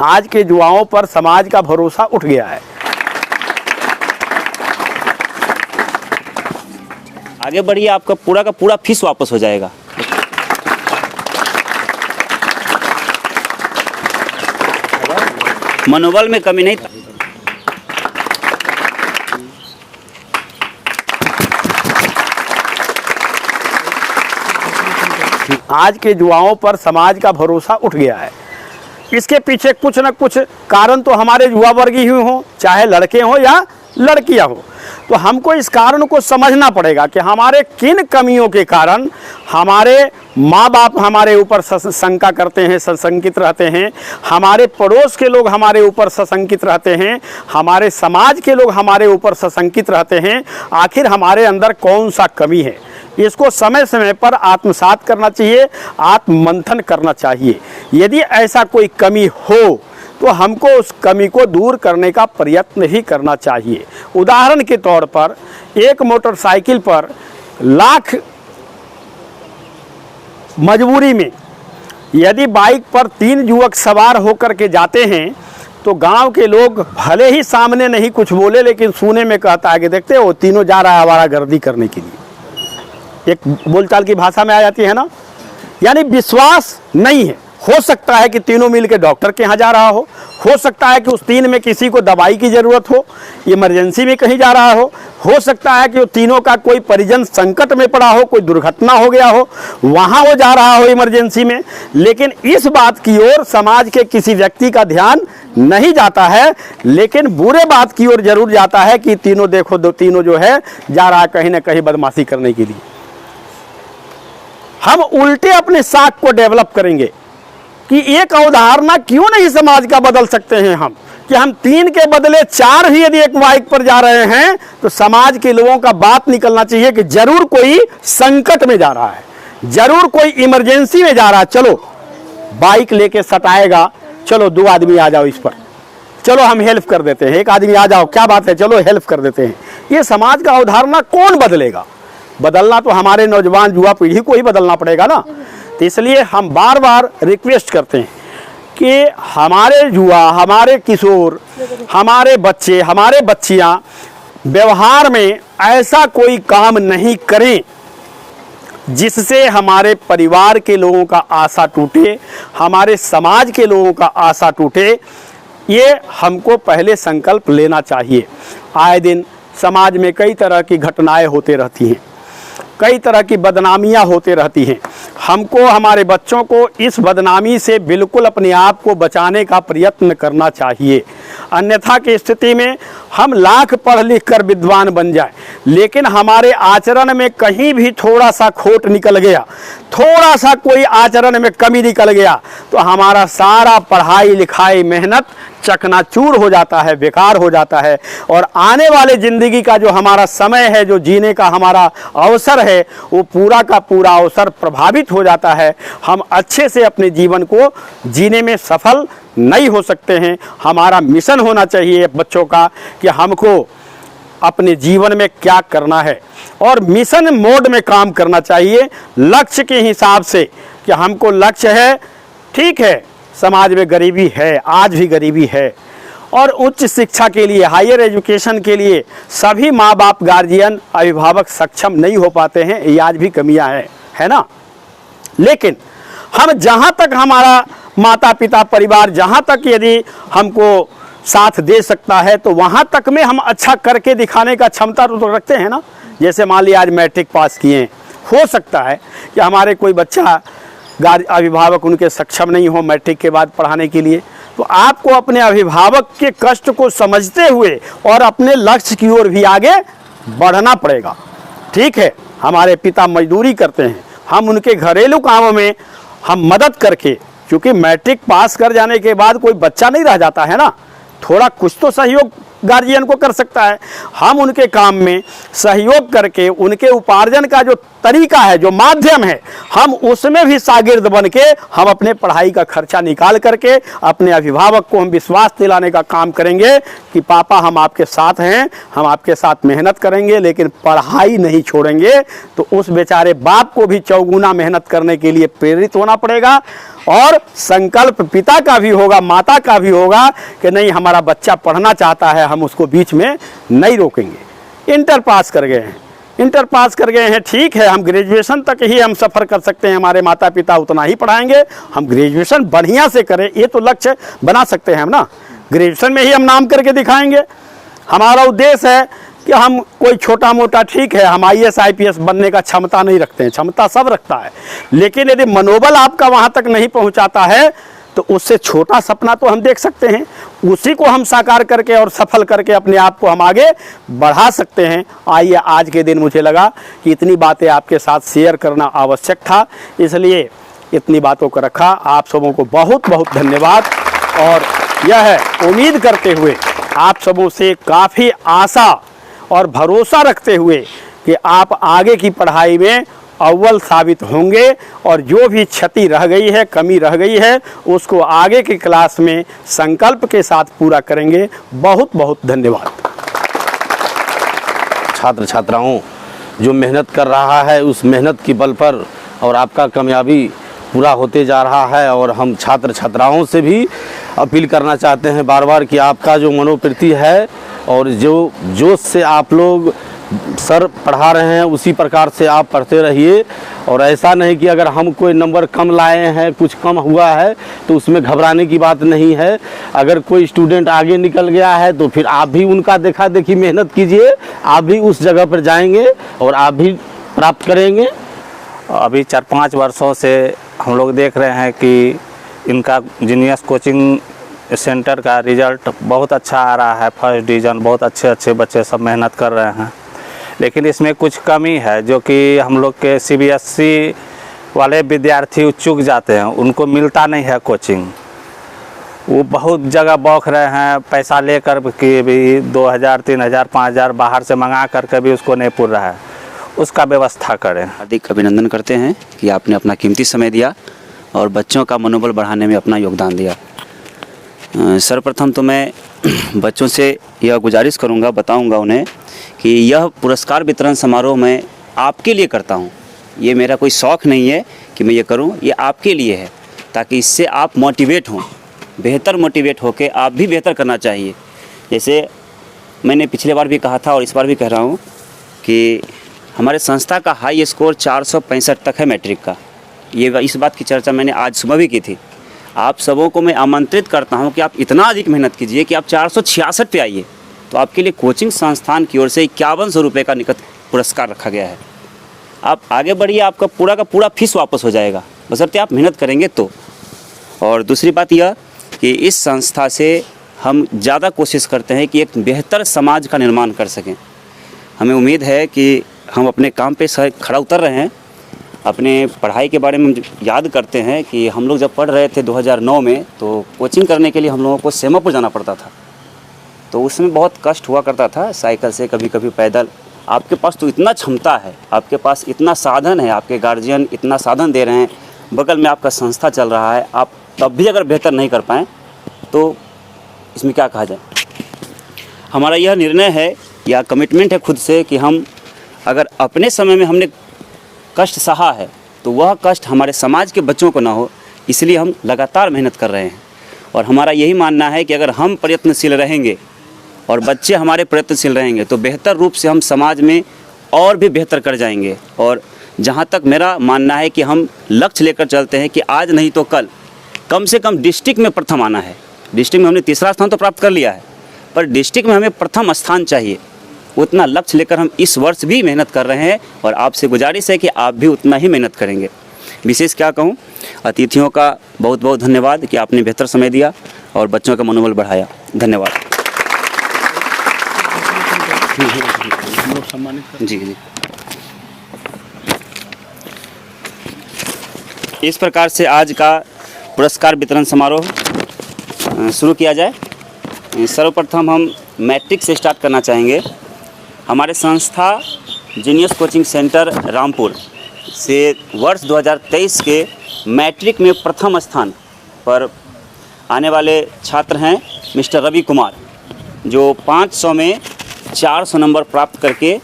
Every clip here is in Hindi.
आज के युवाओं पर समाज का भरोसा उठ गया है। आगे बढ़िए, आपका पूरा का पूरा फीस वापस हो जाएगा। मनोबल में कमी नहीं। आज के युवाओं पर समाज का भरोसा उठ गया है। इसके पीछे कुछ न कुछ कारण तो हमारे युवा वर्ग ही हों, चाहे लड़के हों या लड़कियां हों। तो हमको इस कारण को समझना पड़ेगा कि हमारे किन कमियों के कारण हमारे माँ बाप हमारे ऊपर शंका करते हैं, सशंकित रहते हैं, हमारे पड़ोस के लोग हमारे ऊपर सशंकित रहते हैं, हमारे समाज के लोग हमारे ऊपर सशंकित रहते हैं। आखिर हमारे अंदर कौन सा कमी है, इसको समय समय पर आत्मसात करना चाहिए, आत्ममंथन करना चाहिए। यदि ऐसा कोई कमी हो तो हमको उस कमी को दूर करने का प्रयत्न ही करना चाहिए। उदाहरण के तौर पर एक मोटरसाइकिल पर लाख मजबूरी में यदि बाइक पर 3 युवक सवार होकर के जाते हैं तो गांव के लोग भले ही सामने नहीं कुछ बोले, लेकिन सुने में कहता है कि देखते हो तीनों जा रहा है आवारागर्दी करने के लिए। एक बोलचाल की भाषा में आ जाती है ना, यानी विश्वास नहीं है। हो सकता है कि तीनों मिलकर डॉक्टर के यहाँ जा रहा हो सकता है कि उस 3 में किसी को दवाई की ज़रूरत हो, इमरजेंसी में कहीं जा रहा हो सकता है कि वो तीनों का कोई परिजन संकट में पड़ा हो, कोई दुर्घटना हो गया हो, वहाँ वो जा रहा हो इमरजेंसी में। लेकिन इस बात की ओर समाज के किसी व्यक्ति का ध्यान नहीं जाता है, लेकिन बुरे बात की ओर जरूर जाता है कि तीनों देखो, तीनों जो है जा रहा है कहीं ना कहीं बदमाशी करने के लिए। हम उल्टे अपने साख को डेवलप करेंगे कि एक अवधारणा क्यों नहीं समाज का बदल सकते हैं हम, कि हम 3 के बदले 4 भी यदि एक बाइक पर जा रहे हैं तो समाज के लोगों का बात निकलना चाहिए कि जरूर कोई संकट में जा रहा है, जरूर कोई इमरजेंसी में जा रहा है। चलो बाइक लेके सटाएगा, चलो 2 आदमी आ जाओ इस पर, चलो हम हेल्प कर देते हैं, 1 आदमी आ जाओ, क्या बात है, चलो हेल्प कर देते हैं। ये समाज का अवधारणा कौन बदलेगा? बदलना तो हमारे नौजवान युवा पीढ़ी को ही बदलना पड़ेगा ना। तो इसलिए हम बार बार रिक्वेस्ट करते हैं कि हमारे युवा, हमारे किशोर, हमारे बच्चे, हमारे बच्चियां व्यवहार में ऐसा कोई काम नहीं करें जिससे हमारे परिवार के लोगों का आशा टूटे, हमारे समाज के लोगों का आशा टूटे। ये हमको पहले संकल्प लेना चाहिए। आए दिन समाज में कई तरह की घटनाएं होते रहती हैं, कई तरह की बदनामियां होते रहती हैं। हमको, हमारे बच्चों को इस बदनामी से बिल्कुल अपने आप को बचाने का प्रयत्न करना चाहिए। अन्यथा की स्थिति में हम लाख पढ़ लिख कर विद्वान बन जाए, लेकिन हमारे आचरण में कहीं भी थोड़ा सा खोट निकल गया, थोड़ा सा कोई आचरण में कमी निकल गया तो हमारा सारा पढ़ाई लिखाई मेहनत चकनाचूर हो जाता है, बेकार हो जाता है। और आने वाले ज़िंदगी का जो हमारा समय है, जो जीने का हमारा अवसर है, वो पूरा का पूरा अवसर प्रभावित हो जाता है। हम अच्छे से अपने जीवन को जीने में सफल नहीं हो सकते हैं। हमारा मिशन होना चाहिए बच्चों का कि हमको अपने जीवन में क्या करना है, और मिशन मोड में काम करना चाहिए, लक्ष्य के हिसाब से कि हमको लक्ष्य है। ठीक है, समाज में गरीबी है, आज भी गरीबी है, और उच्च शिक्षा के लिए, हायर एजुकेशन के लिए सभी माँ बाप, गार्जियन, अभिभावक सक्षम नहीं हो पाते हैं। ये आज भी कमियां हैं, है ना। लेकिन हम जहाँ तक हमारा माता पिता परिवार जहाँ तक यदि हमको साथ दे सकता है तो वहाँ तक में हम अच्छा करके दिखाने का क्षमता तो रखते हैं ना। जैसे मान लिया आज मैट्रिक पास किए, हो सकता है कि हमारे कोई बच्चा, अभिभावक उनके सक्षम नहीं हो मैट्रिक के बाद पढ़ाने के लिए, तो आपको अपने अभिभावक के कष्ट को समझते हुए और अपने लक्ष्य की ओर भी आगे बढ़ना पड़ेगा। ठीक है, हमारे पिता मजदूरी करते हैं, हम उनके घरेलू कामों में हम मदद करके, क्योंकि मैट्रिक पास कर जाने के बाद कोई बच्चा नहीं रह जाता है ना, थोड़ा कुछ तो सहयोग गार्जियन को कर सकता है। हम उनके काम में सहयोग करके उनके उपार्जन का जो तरीका है, जो माध्यम है, हम उसमें भी शागिर्द बन के हम अपने पढ़ाई का खर्चा निकाल करके अपने अभिभावक को हम विश्वास दिलाने का काम करेंगे कि पापा हम आपके साथ हैं, हम आपके साथ मेहनत करेंगे, लेकिन पढ़ाई नहीं छोड़ेंगे। तो उस बेचारे बाप को भी चौगुना मेहनत करने के लिए प्रेरित होना पड़ेगा और संकल्प पिता का भी होगा, माता का भी होगा कि नहीं, हमारा बच्चा पढ़ना चाहता है, हम उसको बीच में नहीं रोकेंगे। इंटर पास कर गए हैं, इंटर पास कर गए हैं, ठीक है, हम ग्रेजुएशन तक ही हम सफ़र कर सकते हैं, हमारे माता पिता उतना ही पढ़ाएंगे, हम ग्रेजुएशन बढ़िया से करें, ये तो लक्ष्य बना सकते हैं हम ना। ग्रेजुएशन में ही हम नाम करके दिखाएंगे। हमारा उद्देश्य है कि हम कोई छोटा मोटा, ठीक है, हम IAS IPS बनने का क्षमता नहीं रखते हैं, क्षमता सब रखता है, लेकिन यदि मनोबल आपका वहाँ तक नहीं पहुँचाता है तो उससे छोटा सपना तो हम देख सकते हैं, उसी को हम साकार करके और सफल करके अपने आप को हम आगे बढ़ा सकते हैं। आइए, आज के दिन मुझे लगा कि इतनी बातें आपके साथ शेयर करना आवश्यक था, इसलिए इतनी बातों को रखा। आप सबों को बहुत बहुत धन्यवाद और यह है उम्मीद करते हुए, आप सबों से काफ़ी आशा और भरोसा रखते हुए कि आप आगे की पढ़ाई में अव्वल साबित होंगे और जो भी क्षति रह गई है, कमी रह गई है, उसको आगे की क्लास में संकल्प के साथ पूरा करेंगे। बहुत बहुत धन्यवाद। छात्र छात्राओं जो मेहनत कर रहा है, उस मेहनत की बल पर और आपका कामयाबी पूरा होते जा रहा है। और हम छात्र छात्राओं से भी अपील करना चाहते हैं बार बार कि आपका जो मनोवृत्ति है और जो जोश से आप लोग सर पढ़ा रहे हैं, उसी प्रकार से आप पढ़ते रहिए। और ऐसा नहीं कि अगर हम कोई नंबर कम लाए हैं, कुछ कम हुआ है, तो उसमें घबराने की बात नहीं है। अगर कोई स्टूडेंट आगे निकल गया है तो फिर आप भी उनका देखा देखी मेहनत कीजिए, आप भी उस जगह पर जाएंगे और आप भी प्राप्त करेंगे। अभी 4-5 वर्षों से हम लोग देख रहे हैं कि इनका जीनियस कोचिंग सेंटर का रिज़ल्ट बहुत अच्छा आ रहा है, फर्स्ट डिवीज़न, बहुत अच्छे अच्छे बच्चे सब मेहनत कर रहे हैं। लेकिन इसमें कुछ कमी है जो कि हम लोग के CBSE वाले विद्यार्थी चूक जाते हैं, उनको मिलता नहीं है कोचिंग। वो बहुत जगह बौख रहे हैं, पैसा लेकर के भी 2000, 3000, 5000 बाहर से मंगा करके भी उसको नहीं पूर रहा है, उसका व्यवस्था करें। हार्दिक अभिनंदन करते हैं कि आपने अपना कीमती समय दिया और बच्चों का मनोबल बढ़ाने में अपना योगदान दिया। सर्वप्रथम तो मैं बच्चों से यह गुजारिश करूंगा, बताऊंगा उन्हें कि यह पुरस्कार वितरण समारोह मैं आपके लिए करता हूं। ये मेरा कोई शौक़ नहीं है कि मैं ये करूं, ये आपके लिए है, ताकि इससे आप मोटिवेट हों, बेहतर मोटिवेट होकर आप भी बेहतर करना चाहिए। जैसे मैंने पिछले बार भी कहा था और इस बार भी कह रहा हूँ कि हमारे संस्था का हाई स्कोर 465 तक है मैट्रिक का। ये इस बात की चर्चा मैंने आज सुबह भी की थी। आप सबों को मैं आमंत्रित करता हूं कि आप इतना अधिक मेहनत कीजिए कि आप 466 पे आइए। तो आपके लिए कोचिंग संस्थान की ओर से 5100 रुपये का निकट पुरस्कार रखा गया है। आप आगे बढ़िए, आपका पूरा का पूरा फीस वापस हो जाएगा, बशर्ते आप मेहनत करेंगे तो। और दूसरी बात यह कि इस संस्था से हम ज़्यादा कोशिश करते हैं कि एक बेहतर समाज का निर्माण कर सकें। हमें उम्मीद है कि हम अपने काम पे खड़ा उतर रहे हैं। अपने पढ़ाई के बारे में याद करते हैं कि हम लोग जब पढ़ रहे थे 2009 में, तो कोचिंग करने के लिए हम लोगों को सेमापुर जाना पड़ता था। तो उसमें बहुत कष्ट हुआ करता था, साइकिल से, कभी कभी पैदल। आपके पास तो इतना क्षमता है, आपके पास इतना साधन है, आपके गार्जियन इतना साधन दे रहे हैं, बगल में आपका संस्था चल रहा है, आप तब भी अगर बेहतर नहीं कर पाएँ तो इसमें क्या कहा जाए। हमारा यह निर्णय है या कमिटमेंट है खुद से कि हम अगर अपने समय में हमने कष्ट सहा है तो वह कष्ट हमारे समाज के बच्चों को ना हो, इसलिए हम लगातार मेहनत कर रहे हैं। और हमारा यही मानना है कि अगर हम प्रयत्नशील रहेंगे और बच्चे हमारे प्रयत्नशील रहेंगे तो बेहतर रूप से हम समाज में और भी बेहतर कर जाएंगे। और जहाँ तक मेरा मानना है कि हम लक्ष्य लेकर चलते हैं कि आज नहीं तो कम से कम डिस्ट्रिक्ट में प्रथम आना है। डिस्ट्रिक्ट में हमने तीसरा स्थान तो प्राप्त कर लिया है, पर डिस्ट्रिक्ट में हमें प्रथम स्थान चाहिए। उतना लक्ष्य लेकर हम इस वर्ष भी मेहनत कर रहे हैं और आपसे गुजारिश है कि आप भी उतना ही मेहनत करेंगे। विशेष क्या कहूँ, अतिथियों का बहुत बहुत धन्यवाद कि आपने बेहतर समय दिया और बच्चों का मनोबल बढ़ाया। धन्यवाद। जी जी। इस प्रकार से आज का पुरस्कार वितरण समारोह शुरू किया जाए। सर्वप्रथम हम मैट्रिक से स्टार्ट करना चाहेंगे। हमारे संस्था जीनियस कोचिंग सेंटर रामपुर से वर्ष 2023 के मैट्रिक में प्रथम स्थान पर आने वाले छात्र हैं मिस्टर रवि कुमार, जो 500 में 400 नंबर प्राप्त करके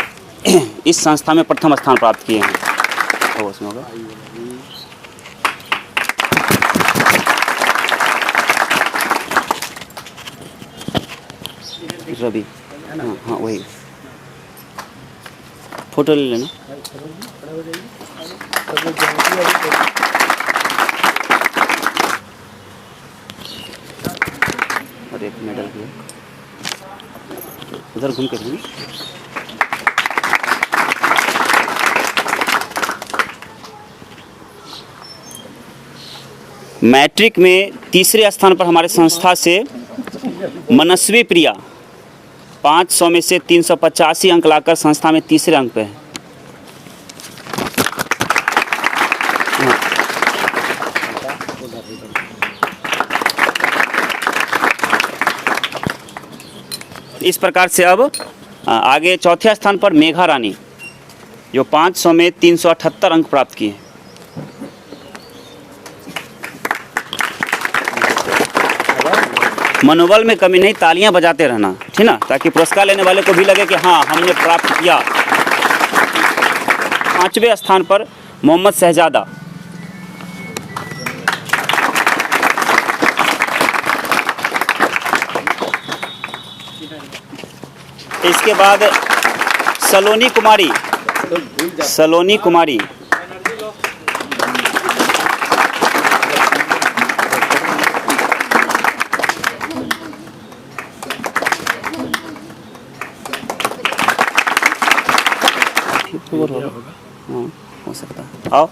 इस संस्था में प्रथम स्थान प्राप्त किए हैं। तो उसमें होगा रवि, हाँ हाँ वही फोटो ले लेना। और एक मेडल भी है, उधर घूम के लेना। मैट्रिक में तीसरे स्थान पर हमारे संस्था से मनस्वी प्रिया 500 में से 385 अंक लाकर संस्था में तीसरे अंक पे है। इस प्रकार से अब आगे चौथे स्थान पर मेघा रानी, जो 500 में 378 अंक प्राप्त किए हैं। मनोबल में कमी नहीं, तालियां बजाते रहना, ठीक ना, ताकि पुरस्कार लेने वाले को भी लगे कि हाँ हमने प्राप्त किया। 5वें स्थान पर मोहम्मद शहजादा, इसके बाद सलोनी कुमारी हाँ हो सकता है। आओ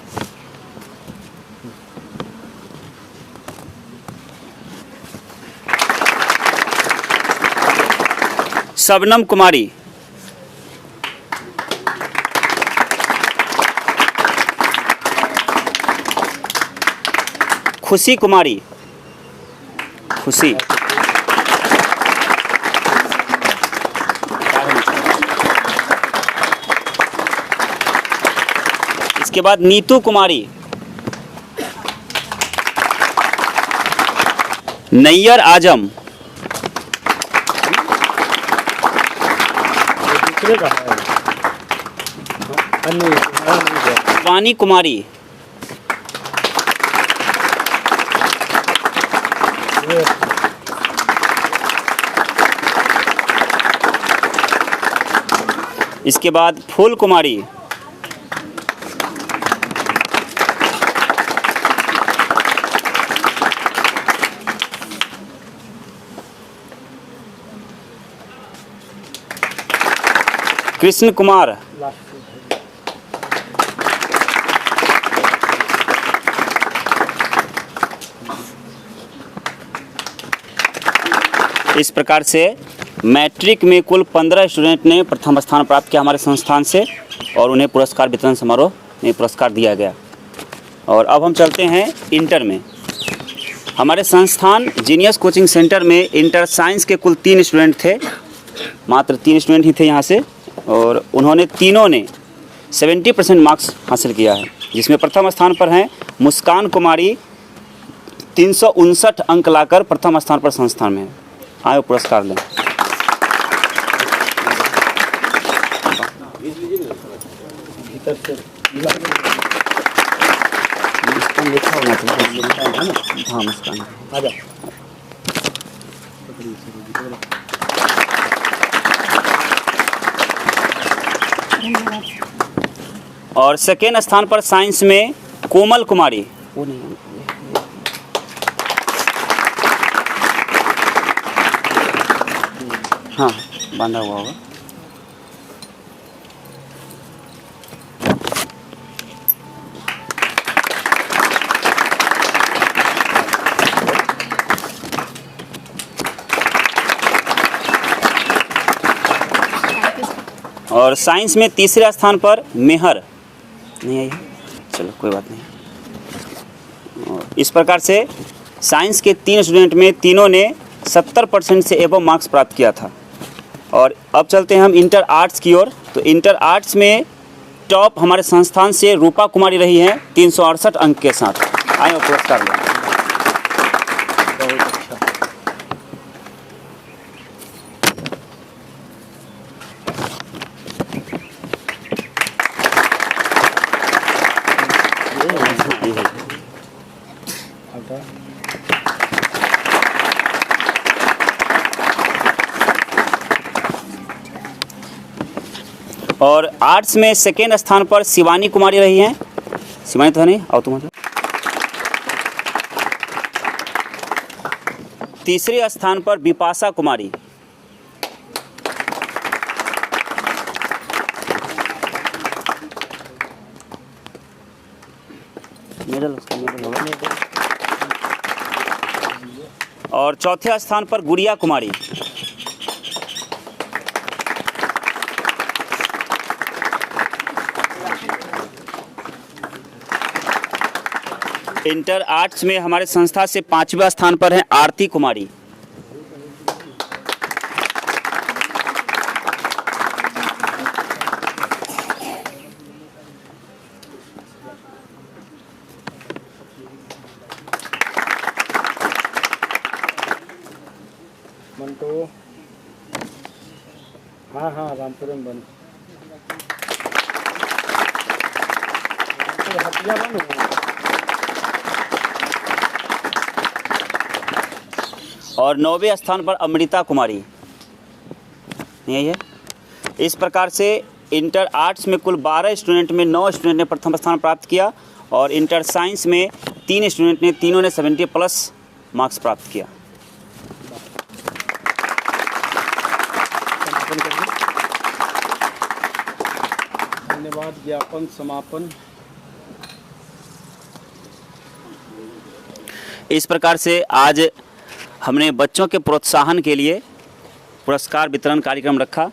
शबनम कुमारी, खुशी कुमारी, खुशी, इसके बाद नीतू कुमारी, नैयर आजम, वानी कुमारी, इसके बाद फूल कुमारी, कृष्ण कुमार, इस प्रकार से मैट्रिक में कुल 15 स्टूडेंट ने प्रथम स्थान प्राप्त किया हमारे संस्थान से, और उन्हें पुरस्कार वितरण समारोह में पुरस्कार दिया गया। और अब हम चलते हैं इंटर में। हमारे संस्थान जीनियस कोचिंग सेंटर में इंटर साइंस के कुल 3 स्टूडेंट थे, मात्र 3 स्टूडेंट ही थे यहाँ से, और उन्होंने तीनों ने 70% मार्क्स हासिल किया है, जिसमें प्रथम स्थान पर हैं मुस्कान कुमारी, 359 अंक लाकर प्रथम स्थान पर संस्थान में है। आए पुरस्कार लें। लिखा होना चाहिए, हाँ मुस्कान, आजा। और सेकेंड स्थान पर साइंस में कोमल कुमारी, वो नहीं, हाँ बांधा हुआ होगा। और साइंस में तीसरे स्थान पर मेहर नहीं आई, चलो कोई बात नहीं। और इस प्रकार से साइंस के 3 स्टूडेंट में तीनों ने 70% से एबव मार्क्स प्राप्त किया था। और अब चलते हैं हम इंटर आर्ट्स की ओर। तो इंटर आर्ट्स में टॉप हमारे संस्थान से रूपा कुमारी रही हैं 368 अंक के साथ। आए और पुरस्कार लें। बहुत अच्छा। और आर्ट्स में सेकेंड स्थान पर शिवानी कुमारी रही हैं। शिवानी तो है नहीं, आओ तुम। तीसरे स्थान पर विपाशा कुमारी। और चौथे स्थान पर गुड़िया कुमारी। इंटर आर्ट्स में हमारे संस्था से 5वें स्थान पर हैं आरती कुमारी। मंटो, हाँ हाँ रामपुरम बन और 9वें स्थान पर अमृता कुमारी। यही है। इस प्रकार से इंटर आर्ट्स में कुल 12 स्टूडेंट में 9 स्टूडेंट ने प्रथम स्थान प्राप्त किया और इंटर साइंस में 3 स्टूडेंट ने, तीनों ने 70+ मार्क्स प्राप्त किया। धन्यवाद। ज्ञापन समापन। इस प्रकार से आज हमने बच्चों के प्रोत्साहन के लिए पुरस्कार वितरण कार्यक्रम रखा।